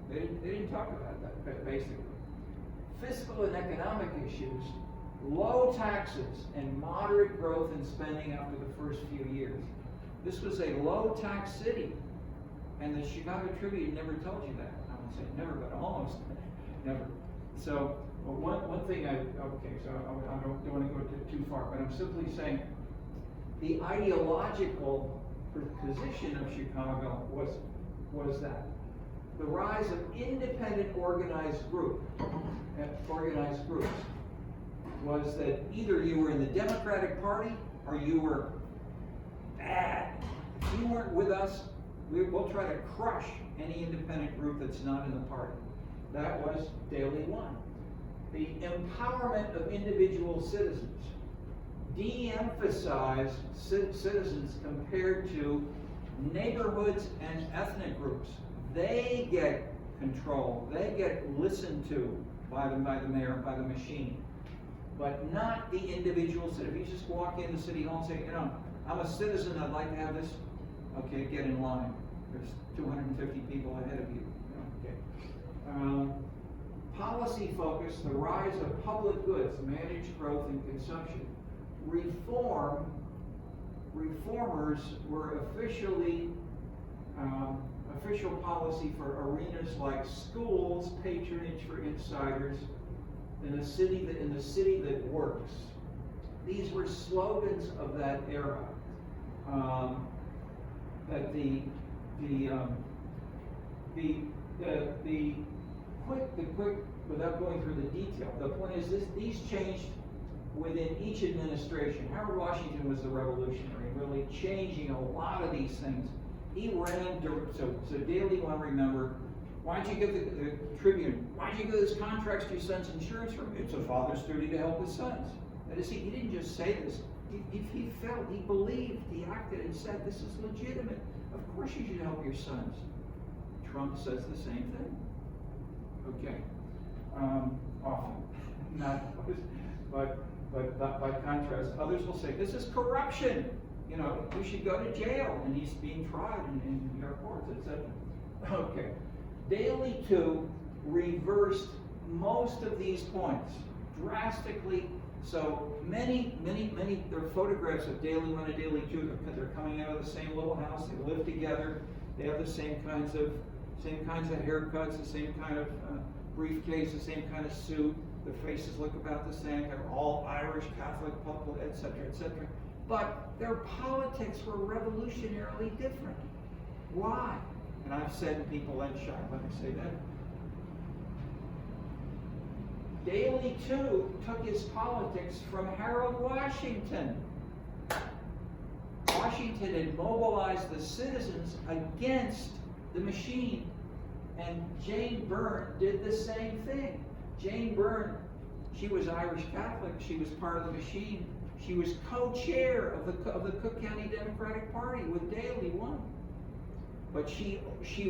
They didn't talk about that, basically. Fiscal and economic issues, low taxes and moderate growth in spending after the first few years. This was a low tax city, and the Chicago Tribune never told you that. I won't say never, but almost never. So one thing I don't want to go too far, but I'm simply saying the ideological position of Chicago was that the rise of independent organized groups was that either you were in the Democratic Party or you were bad. If you weren't with us, we'll try to crush any independent group that's not in the party. That was Daly 1. The empowerment of individual citizens. De-emphasize citizens compared to neighborhoods and ethnic groups. They get control. They get listened to by the mayor, by the machine, but not the individual citizen. If you just walk into City Hall and say, I'm a citizen, I'd like to have this. Okay, get in line. There's 250 people ahead of you. Okay. Policy focus, the rise of public goods, managed growth and consumption. Reformers were official policy for arenas like schools, patronage for insiders, in a city that works. These were slogans of that era. That the quick, without going through the detail, the point is these changed within each administration. Howard Washington was the revolutionary, really changing a lot of these things. He ran, so Daly 1, remember, why don't you give the Tribune, why don't you give this contracts to your son's insurance firm? It's a father's duty to help his sons. That is, he didn't just say this. He felt, he believed, he acted and said, this is legitimate. Of course you should help your sons. Trump says the same thing. Okay. Often. Not always. But by contrast, others will say, this is corruption. You should go to jail. And he's being tried in New York courts, etc. Okay. Daly 2 reversed most of these points drastically. So many, there are photographs of Daly 1 and Daly 2. They're coming out of the same little house. They live together. They have the same kinds of haircuts, the same kind of briefcase, the same kind of suit. Their faces look about the same. They're all Irish, Catholic, etc., etc. But their politics were revolutionarily different. Why? And I've said, and people ain't shy when I say that. Daly 2 took his politics from Harold Washington. Washington had mobilized the citizens against the machine. And Jane Byrne did the same thing. Jane Byrne, she was Irish Catholic. She was part of the machine. She was co-chair of the Cook County Democratic Party with Daly 1. But she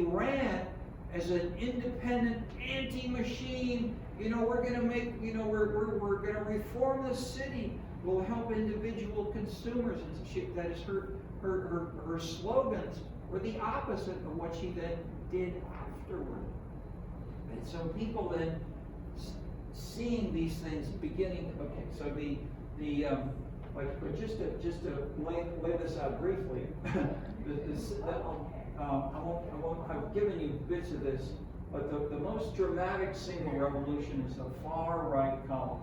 ran as an independent anti-machine. We're going to make, we're going to reform the city. We'll help individual consumers. And that is her slogans were the opposite of what she then did afterward. And so people then seeing these things beginning. Okay, so but just to lay this out briefly, I've given you bits of this, but the most dramatic single revolution is the far right column.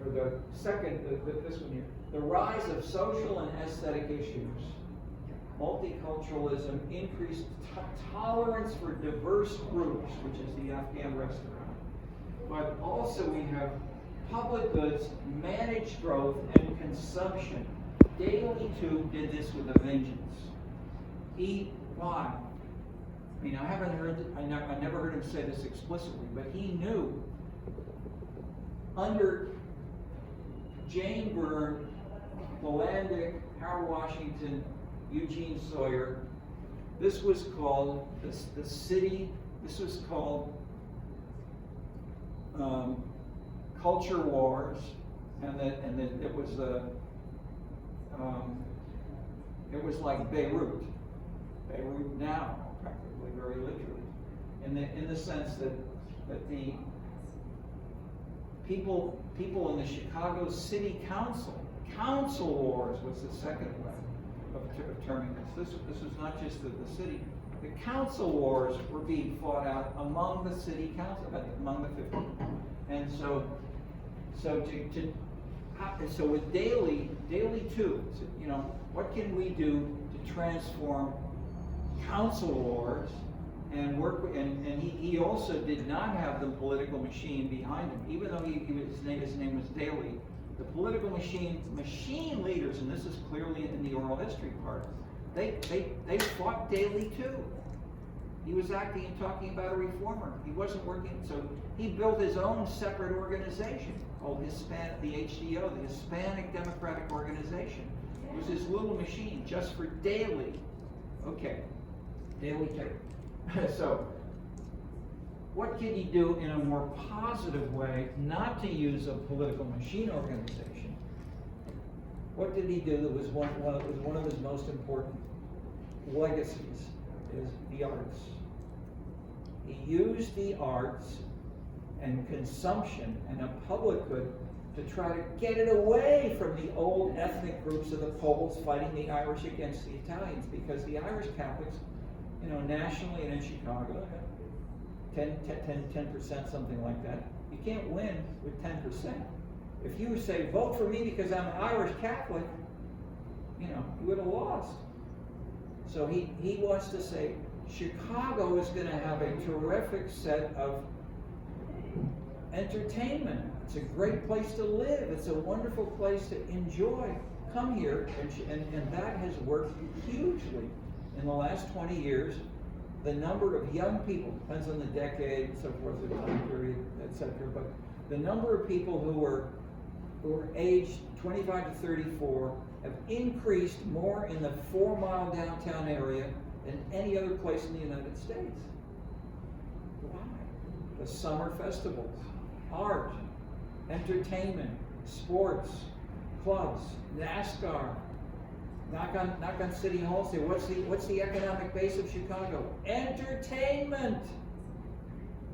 Or the second, this one here. The rise of social and aesthetic issues, multiculturalism, increased tolerance for diverse groups, which is the Afghan restaurant. But also we have public goods, managed growth, and consumption. Daily Tube did this with a vengeance. Why? I mean, I never heard him say this explicitly, but he knew under Jane Byrne, Bolandic, Howard Washington, Eugene Sawyer, this was called the city. This was called culture wars, and it was like Beirut now, practically, very literally, in the sense that the people in the Chicago City Council wars was the second way of terming this. This was not just the city. The council wars were being fought out among the city council, among the 50. And so with daily too, you know, what can we do to transform council wars and work? And he also did not have the political machine behind him, even though his name was Daley. The political machine leaders, and this is clearly in the oral history part, they fought Daley too. He was acting and talking about a reformer. He wasn't working, so he built his own separate organization called the HDO, the Hispanic Democratic Organization. It was his little machine just for Daley. Okay, Daley too. So, what can he do in a more positive way, not to use a political machine organization? What did he do that was one of his most important legacies, is the arts. He used the arts and consumption and a public good to try to get it away from the old ethnic groups of the Poles fighting the Irish against the Italians, because the Irish Catholics, you know, nationally and in Chicago, 10%, something like that. You can't win with 10%. If you say, vote for me because I'm an Irish Catholic, you know, you would have lost. So he wants to say, Chicago is going to have a terrific set of entertainment. It's a great place to live. It's a wonderful place to enjoy. Come here, and that has worked hugely in the last 20 years. The number of young people, depends on the decade, so forth, the time period, etc. But the number of people who are aged 25 to 34 have increased more in the 4-mile downtown area than any other place in the United States. Why? The summer festivals, art, entertainment, sports, clubs, NASCAR. Knock on City Hall, say, what's the economic base of Chicago? Entertainment!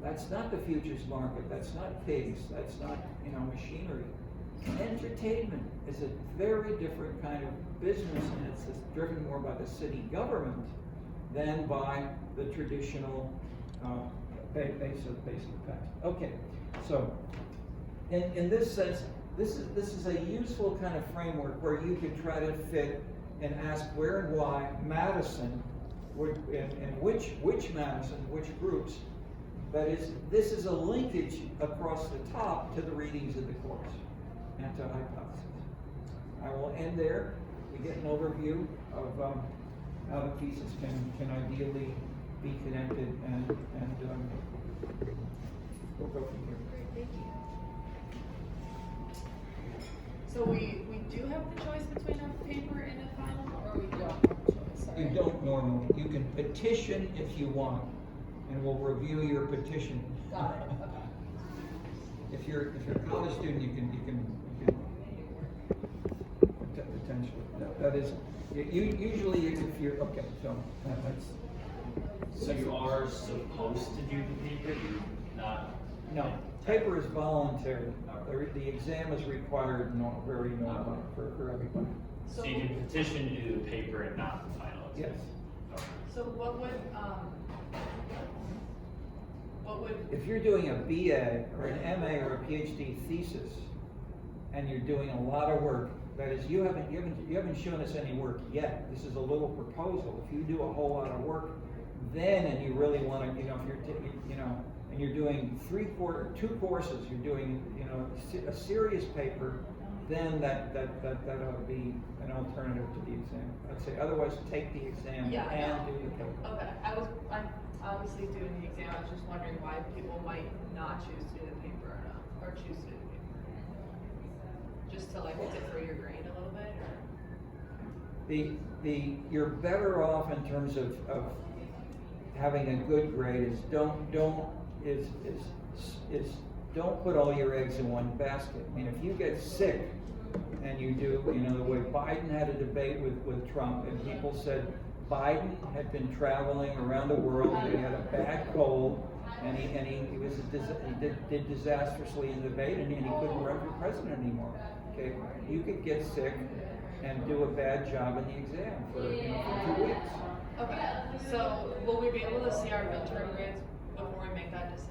That's not the futures market, that's not pigs, that's not, you know, machinery. Entertainment is a very different kind of business, and it's driven more by the city government than by the traditional base of tax. Okay, so in this sense, this is a useful kind of framework where you could try to fit and ask where and why Madison would, and which Madison, which groups. That is, this is a linkage across the top to the readings of the course and to hypotheses. I will end there. We get an overview of how the pieces can ideally be connected, and we'll go from here. Great, thank you. So we do have the choice between a paper and a final, or we don't have the choice? Sorry. You don't normally. You can petition if you want, and we'll review your petition. Got it. Okay. If you're a college student, you can potentially. That is, usually if you're okay. So that's. So you are supposed to do the paper, not? No, paper is voluntary. The exam is required, very normally for everybody. So you can petition to do the paper and not the final exam? Yes. Okay. So what would, If you're doing a BA or an MA or a PhD thesis, and you're doing a lot of work, that is, you haven't shown us any work yet. This is a little proposal. If you do a whole lot of work, then, and you really want to, if you're, and you're doing two courses, you're doing, a serious paper, then that ought to be an alternative to the exam. I'd say otherwise take the exam Yeah, I and know. do the paper. Okay, I'm obviously doing the exam, I was just wondering why people might not choose to do the paper or not, or choose to do the paper. Just to like differ your grade a little bit, or? You're better off in terms of having a good grade is don't put all your eggs in one basket. I mean, if you get sick and you do, the way Biden had a debate with Trump, and people said Biden had been traveling around the world, and he had a bad cold, and he did disastrously in the debate, and he couldn't run for president anymore. Okay, you could get sick and do a bad job in the exam for 2 weeks. Okay, so will we be able to see our midterm grades before we make that decision?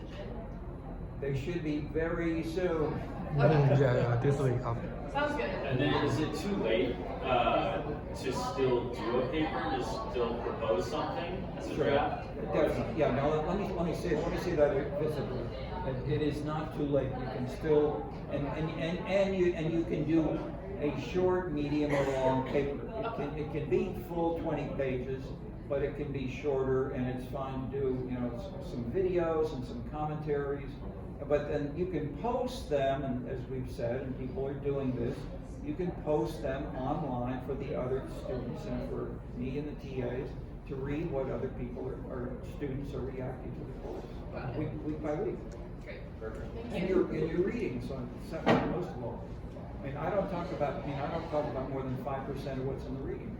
They should be very soon. Yeah, this week after. Sounds good. And then is it too late to still do a paper, to still propose something as a draft? Definitely, yeah, no, let me say that visibly. It is not too late, you can still, and you can do a short, medium, or long paper. It can be full 20 pages, but it can be shorter, and it's fine to do, some videos and some commentaries. But then you can post them, and as we've said, and people are doing this, you can post them online for the other students and for me and the TAs to read what other people or students are reacting to the course, week by week. Great. Perfect. Thank And you. you're reading, so most of all. I mean, I don't talk about more than 5% of what's in the reading.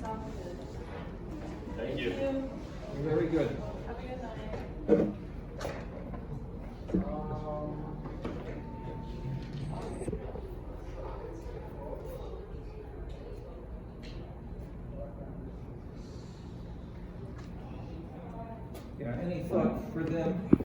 Sounds good. Thank you. You're very good. Have a good night. Yeah, any thought for them